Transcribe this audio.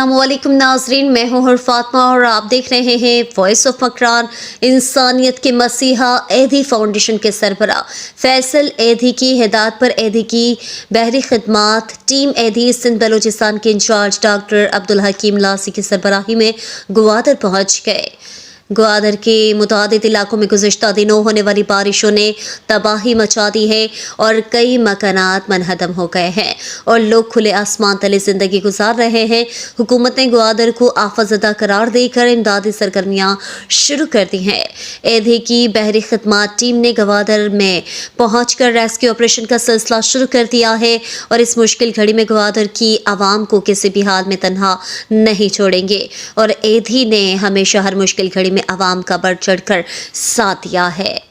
अस्सलामुअलैकुम नाजरीन, मैं हूँ फातिमा और आप देख रहे हैं वॉइस ऑफ मकरान। इंसानियत के मसीहा एधी फाउंडेशन के सरबराह फैसल एधी की हिदायत पर एधी की बहरी खिदमात टीम एधी सिंध बलूचिस्तान के इंचार्ज डॉक्टर अब्दुल हकीम लासी की सरबराही में ग्वादर पहुँच गए। ग्वादर के मुतादिद इलाकों में गुज़िश्ता दिनों होने वाली बारिशों ने तबाही मचा दी है और कई मकानात मनहदम हो गए हैं और लोग खुले आसमान तले ज़िंदगी गुजार रहे हैं। हुकूमत ने ग्वादर को आफतज़दा करार देकर इमदादी सरगर्मियाँ शुरू कर दी हैं। एधी की बहरी खिदमात टीम ने ग्वादर में पहुँचकर रेस्क्यू ऑपरेशन का सिलसिला शुरू कर दिया है और इस मुश्किल घड़ी में ग्वादर की आवाम को किसी भी हाल में तन्हा नहीं छोड़ेंगे और एधी ने हमेशा हर मुश्किल घड़ी में आवाम का बढ़ चढ़ कर साथ दिया है।